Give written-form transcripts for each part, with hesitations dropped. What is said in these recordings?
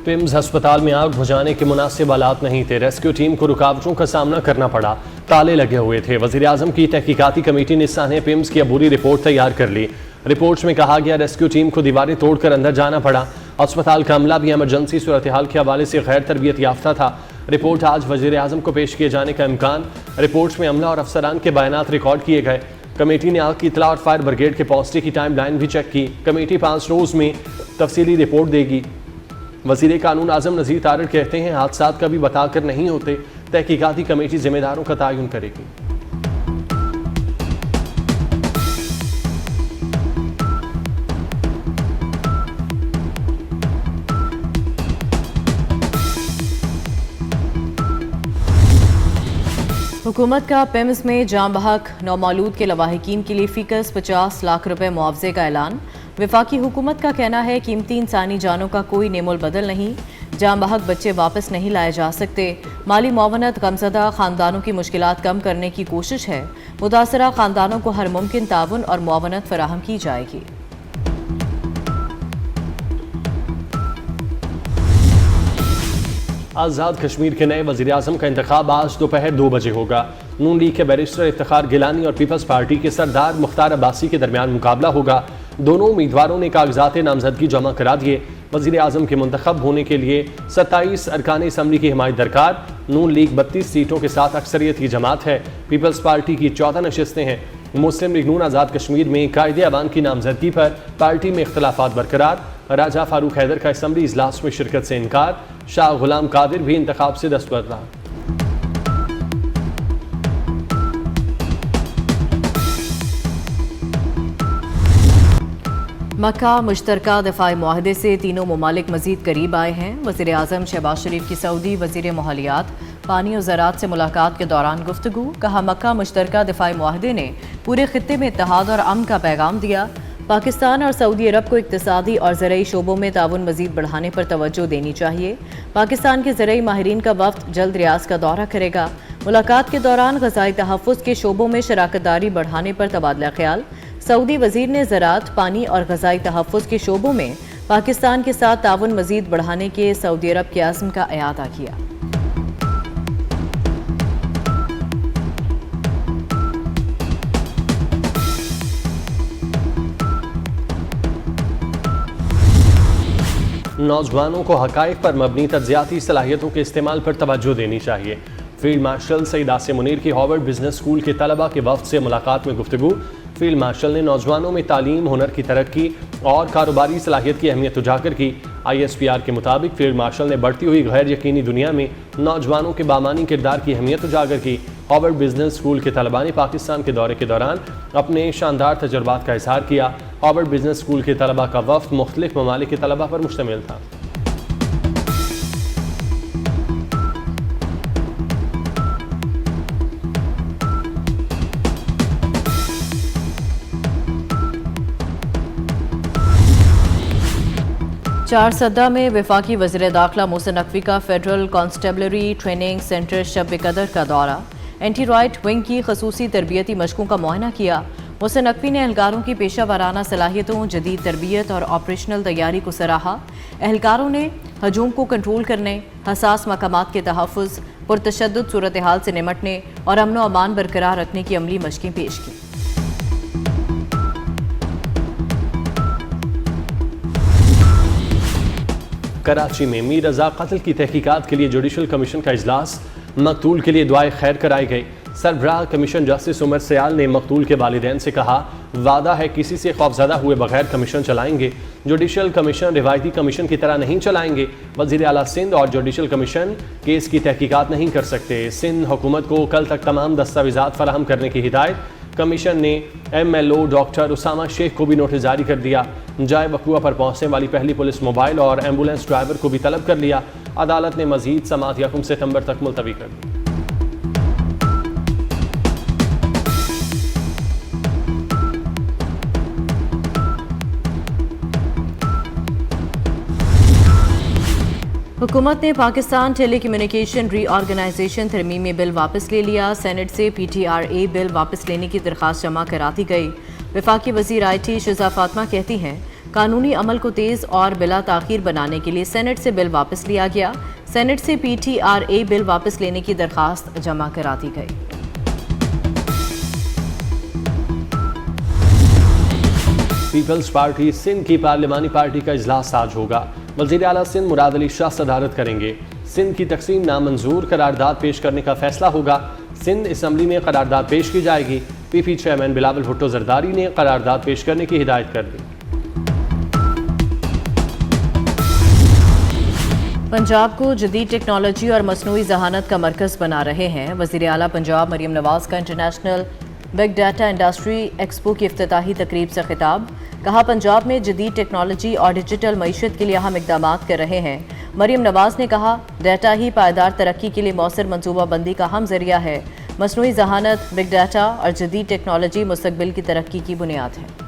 PIMS अस्पताल में आग बुझाने के मुनासिब हालात नहीं थे। रेस्क्यू टीम को रुकावटों का सामना करना पड़ा, ताले लगे हुए थे। वज़ीर आज़म की तहकीकाती कमेटी ने साने पिम्स की अबूरी रिपोर्ट तैयार कर ली। रिपोर्ट में कहा गया रेस्क्यू टीम को दीवारें तोड़कर अंदर जाना पड़ा। अस्पताल का अमला भी एमरजेंसी सूरत हाल के हवाले से गैर तरबियत याफ्ता था। रिपोर्ट आज वज़ीर आज़म को पेश किए जाने का इम्कान। रिपोर्ट में अमला और अफसरान के बयानात रिकॉर्ड किए गए। कमेटी ने आग की इतला और फायर ब्रिगेड के पहुंचने की टाइम लाइन भी चेक की। कमेटी 5 रोज़ में तफसीली रिपोर्ट देगी। वज़ीर कानून आज़म नज़ीर तारड़ कहते हैं हादसात कभी बताकर नहीं होते, तहकीकाती कमेटी जिम्मेदारों का तयन करेगी। हुकूमत का पिम्स में जाम बहक नौमालूद के लवाहिकीन के लिए फ़ीकस 50 लाख रुपए मुआवजे का ऐलान। वफाकी हुकूमत का कहना है कीमती इंसानी जानों का कोई नेमोल बदल नहीं, जाम बहक बच्चे वापस नहीं लाए जा सकते। माली मुआवनत गमज़दा ख़ानदानों की मुश्किलात कम करने की कोशिश है। मुतासरा ख़ानदानों को हर मुमकिन ताउन और मुआवनत फराहम की जाएगी। आज़ाद कश्मीर के नए वज़ीर आज़म का इंतखाब आज दोपहर 2 बजे होगा। नून लीग के बैरिस्टर इफ्तिखार गिलानी और पीपल्स पार्टी के सरदार मुख्तार अब्बासी के दरमियान मुकाबला होगा। दोनों उम्मीदवारों ने कागजात नामजदगी जमा करा दिए। वज़ीर आज़म के मुंतखब होने के लिए 27 अरकान असम्बली की हिमायत दरकार। नून लीग 32 सीटों के साथ अक्सरियत की जमात है। पीपल्स पार्टी की 14 नशिस्तें हैं। मुस्लिम लीग नून आज़ाद कश्मीर में कायदे अवान की नामजदगी पर पार्टी में इख्तलाफात बरकरार। राजा फारूक हैदर का असम्बली इजलास में शिरकत से इनकार। शाह गुलाम कादिर भी इंतखाब से दस्तबरदार। मक्का मुश्तरका दफाई मुआहदे से तीनों ममालिक मजीद करीब आए हैं। वज़ीर आज़म शहबाज शरीफ की सऊदी वज़ीर माहौलियात, पानी और ज़राअत से मुलाकात के दौरान गुफ्तगू। कहा मक्का मुश्तरका दफाई मुआहदे ने पूरे खित्ते में इत्तेहाद और अमन का पैगाम दिया। पाकिस्तान और सऊदी अरब को इक्तिसादी और ज़रई शोबों में ताउन मज़ीद बढ़ाने पर तवज्जो देनी चाहिए। पाकिस्तान के ज़रई माहिरीन का वफ़द जल्द रियाज़ का दौरा करेगा। मुलाकात के दौरान ग़ज़ाई तहफ़्फ़ुज़ के शोबों में शराकतदारी बढ़ाने पर तबादला ख्याल। सऊदी वज़ीर ने ज़राअत, पानी और ग़ज़ाई तहफ़्फ़ुज़ के शोबों में पाकिस्तान के साथ ताउन मज़ीद बढ़ाने के सऊदी अरब के अज़्म का इआदा किया। नौजवानों को हक़ाइक़ पर मबनी तज्ज़ियाती सलाहियतों के इस्तेमाल पर तवज्जो देनी चाहिए। फील्ड मार्शल सईद आसिम मुनीर की हार्वर्ड बिजनेस स्कूल के तलबा के वफ़द से मुलाकात में गुफ्तगू। फील्ड मार्शल ने नौजवानों में तालीम, हुनर की तरक्की और कारोबारी सलाहियत की अहमियत उजागर की। ISPR के मुताबिक फील्ड मार्शल ने बढ़ती हुई गैर यकीनी दुनिया में नौजवानों के बामानी किरदार की अहमियत उजागर की। हार्वर्ड बिजनेस स्कूल के तलबा ने पाकिस्तान के दौरे के दौरान अपने शानदार तजुर्बात का इजहार किया। हार्वर्ड बिजनेस स्कूल के तलबा का वफ़द मुख्तलिफ ममालिक के तलबा पर मुश्तमिल था। चारसद्दा में वफाकी वज़ीर दाखिला मोहसिन नकवी का फेडरल कॉन्स्टेबलरी ट्रेनिंग सेंटर शब कदर का दौरा। एंटी राइट विंग की खसूसी तरबियती मशकों का मुआयना किया। मोहसिन नकवी ने एहलकारों की पेशा वाराना सलाहियतों, जदीद तरबियत और ऑपरेशनल तैयारी को सराहा। एहलकारों ने हजूम को कंट्रोल करने, हसास मकामात के तहफ़्फ़ुज़, पुरतशद्दुद सूरत हाल से निमटने और अमन व अमान बरकरार रखने की अमली मशकें पेश की। कराची में मीर रज़ा कत्ल की तहकीकात के लिए जुडिशल कमीशन का इजलास। मकतूल के लिए दुआए खैर कराई गई। सरबराह कमीशन जस्टिस उमर सयाल ने मकतूल के वालिदैन से कहा, वादा है किसी से खौफजदा हुए बगैर कमीशन चलाएंगे। जुडिशल कमीशन रिवायती कमीशन की तरह नहीं चलाएंगे। वज़ीर आला सिंध और जुडिशल कमीशन केस की तहकीकात नहीं कर सकते। सिंध हुकूमत को कल तक तमाम दस्तावेजात फराहम करने की हिदायत। कमीशन ने MLO डॉक्टर उसामा शेख को भी नोटिस जारी कर दिया। जाए वक़ुआ पर पहुंचने वाली पहली पुलिस मोबाइल और एम्बुलेंस ड्राइवर को भी तलब कर लिया। अदालत ने मजीद समाअत 1 सितंबर तक मुलतवी कर दी। हुकूमत ने पाकिस्तान टेलीकम्युनिकेशन रीऑर्गेनाइजेशन तरमीमी बिल वापस ले लिया। सेनेट से PTRA बिल वापस लेने की दरख्वास्त जमा करा दी गई। वफाकी वज़ीर IT शिज़ा फातिमा कहती हैं कानूनी अमल को तेज और बिला ताखीर बनाने के लिए सेनेट से बिल वापस लिया गया। सेनेट से PTRA बिल वापस लेने की दरखास्त जमा करा दी गई। पीपल्स पार्टी सिंध की पार्लिमानी पार्टी का इजलास आज होगा। वज़ीर आला सिंध मुराद अली शाह सदारत करेंगे। सिंध की तकसीम नामंजूर करारदाद पेश करने का फैसला होगा। सिंध असम्बली में करारदाद पेश की जाएगी। PP चेयरमैन बिलावल भुट्टो जरदारी ने करारदाद पेश करने की हिदायत कर दी। पंजाब को जदीद टेक्नोलॉजी और मसनूई जहानत का मरकज़ बना रहे हैं। वज़ीर आला पंजाब मरियम नवाज का international big data industry expo की इफ्तिताही तकरीब से खिताब। कहा, पंजाब में जदीद टेक्नोलॉजी और डिजिटल मईशत के लिए अहम इक़दाम कर रहे हैं। मरियम नवाज ने कहा, डाटा ही पायदार तरक्की के लिए मौसर मनसूबाबंदी का अहम जरिया है। मसनूई जहानत, बिग डाटा और जदीद टेक्नोलॉजी मुस्तक़बिल की तरक्की की बुनियाद है।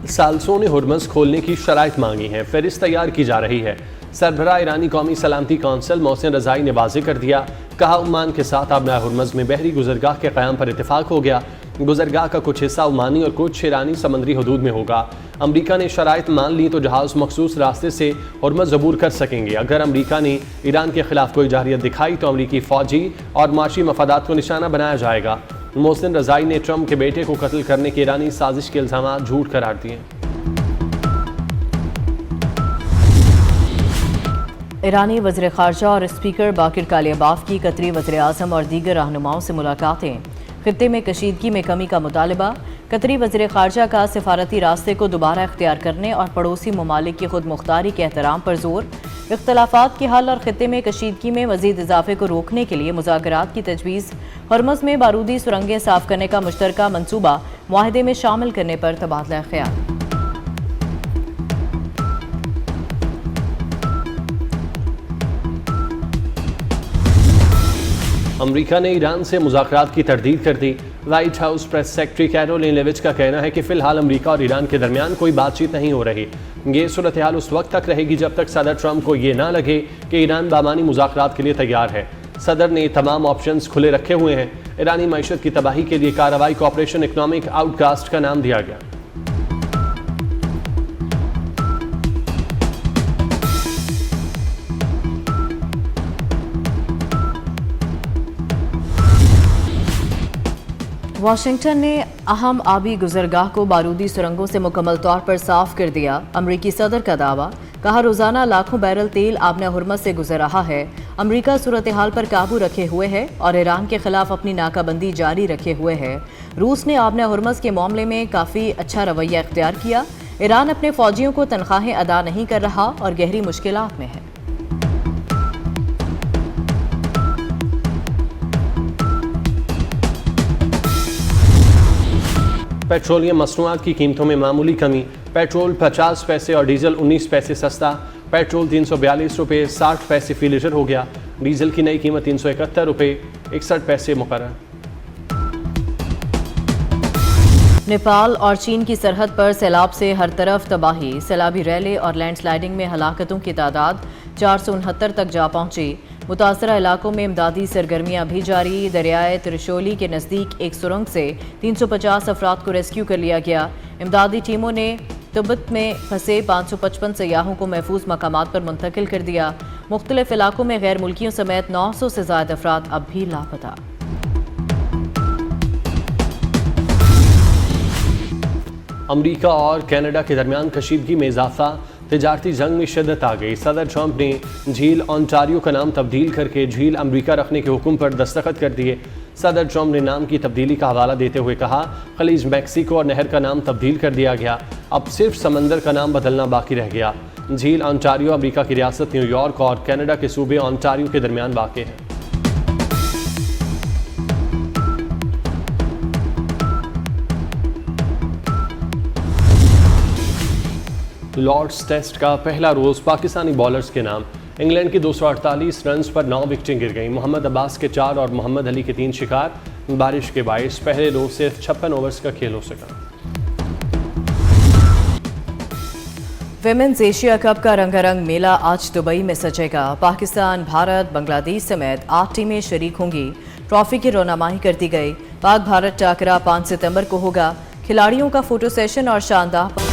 साल्सों ने हुर्मज़ खोलने की शराइत मांगी है। फहरिस्त तैयार की जा रही है। सरबराह ईरानी कौमी सलामती कौंसल मोहसिन रज़ाई ने वाज़ेह कर दिया। कहा, ओमान के साथ आबना हुर्मज़ में बहरी गुज़रगाह के क़याम पर इत्तेफाक हो गया। गुज़रगाह का कुछ हिस्सा ओमानी और कुछ ईरानी समंदरी हदूद में होगा। अमरीका ने शराइत मान ली तो जहाज़ मखसूस रास्ते से हुर्मज़ अबूर कर सकेंगे। अगर अमरीका ने ईरान के खिलाफ कोई जारियत दिखाई तो अमरीकी फ़ौजी और माशी मफादात को निशाना बनाया जाएगा। मोहसिन रज़ाई ने ट्रंप के बेटे को कत्ल करने की ईरानी साजिश के इल्ज़ाम झूठ करार दिए। ईरानी वज़ीर ख़ारजा और स्पीकर बाकिर कालिबाफ की कतरी वज़ीर आज़म और दीगर रहनुमाओं से मुलाकातें। खित्ते में कशीदगी में कमी का मुतालबा। कतरी वज़ीर ख़ारजा का सिफारती रास्ते को दोबारा इख्तियार करने और पड़ोसी ममालिक की खुद मुख्तारी के एहतराम पर जोर। इख्तलाफात के हल और खित्ते में कशीदगी में मज़ीद इजाफे को रोकने के लिए मुज़ाकरात की तजवीज़। हुर्मज़ में बारूदी सुरंगें साफ करने का मुश्तरका मनसूबा मुआहदे में शामिल करने पर तबादला ख्याल। अमरीका ने ईरान से मुज़ाकरात की तरदीद कर दी। White House press secretary Karoline Leavitt का कहना है कि फ़िलहाल अमरीका और ईरान के दरमियान कोई बातचीत नहीं हो रही। ये सूरत हाल उस वक्त तक रहेगी जब तक सदर ट्रंप को ये ना लगे कि ईरान बामानी मुज़ाकरात के लिए तैयार है। सदर ने तमाम ऑप्शंस खुले रखे हुए हैं। ईरानी मईशत की तबाही के लिए कार्रवाई को ऑपरेशन इकनॉमिक आउटकास्ट का नाम दिया गया। वाशिंगटन ने अहम आबी गुजरगाह को बारूदी सुरंगों से मुकम्मल तौर पर साफ कर दिया। अमरीकी सदर का दावा। कहा, रोजाना लाखों बैरल तेल आबना हुर्मज़ से गुजर रहा है। अमरीका सूरत हाल पर काबू रखे हुए है और ईरान के खिलाफ अपनी नाकाबंदी जारी रखे हुए है। रूस ने आबना हुर्मज़ के मामले में काफ़ी अच्छा रवैया इख्तियार किया। ईरान अपने फौजियों को तनख्वाहें अदा नहीं कर रहा और गहरी मुश्किलात में है। पेट्रोलियम मसनूआत की कीमतों में मामूली कमी। पेट्रोल 50 पैसे और डीजल 19 पैसे सस्ता। पेट्रोल 342 रुपये 60 पैसे फी लीटर हो गया। डीजल की नई कीमत 371 रुपये 61 पैसे मुकर्रर। नेपाल और चीन की सरहद पर सैलाब से हर तरफ तबाही। सैलाबी रैले और लैंडस्लाइडिंग में हलाकतों की तादाद 469 तक जा पहुंची। मुतासरा इलाकों में इमदादी सरगर्मियां भी जारी। दरियाए त्रिशोली के नज़दीक एक सुरंग से 350 अफराद को रेस्क्यू कर लिया गया। इमदादी टीमों ने तिब्बत में फंसे 555 सयाहों को महफूज मकामात पर मुंतकिल कर दिया। मुख्तलिफ इलाकों में गैर मुल्कियों समेत 900 से ज़ायद अफराद अब भी लापता। अमरीका और कनाडा के दरमियान कशीदगी में इजाफा। तिजारती जंग में शिद्दत आ गई। सदर ट्रंप ने झील ओंटारियो का नाम तब्दील करके झील अमरीका रखने के हुक्म पर दस्तखत कर दिए। सदर ट्रंप ने नाम की तब्दीली का हवाला देते हुए कहा, खलीज मैक्सिको और नहर का नाम तब्दील कर दिया गया, अब सिर्फ समंदर का नाम बदलना बाकी रह गया। झील ओंटारियो अमरीका की रियासत न्यूयॉर्क और कनाडा के सूबे ओंटारियो के दरमियान वाक़ है। लॉर्ड्स टेस्ट का पहला रोज़ पाकिस्तानी बॉलर्स के नाम। इंग्लैंड की 248 रन्स पर 9 विकेटें गिर गईं। मोहम्मद अब्बास के 4 और मोहम्मद अली के 3 शिकार। बारिश के बायस पहले रोज सिर्फ 56 ओवर्स का खेल हो सका। विमेंस एशिया कप का रंगारंग मेला आज दुबई में सजेगा। पाकिस्तान, भारत, बांग्लादेश समेत 8 टीमें शरीक होंगी। ट्रॉफी की रौनामाही कर दी गई। पाक भारत टाकरा 5 सितंबर को होगा। खिलाड़ियों का फोटो सेशन और शानदार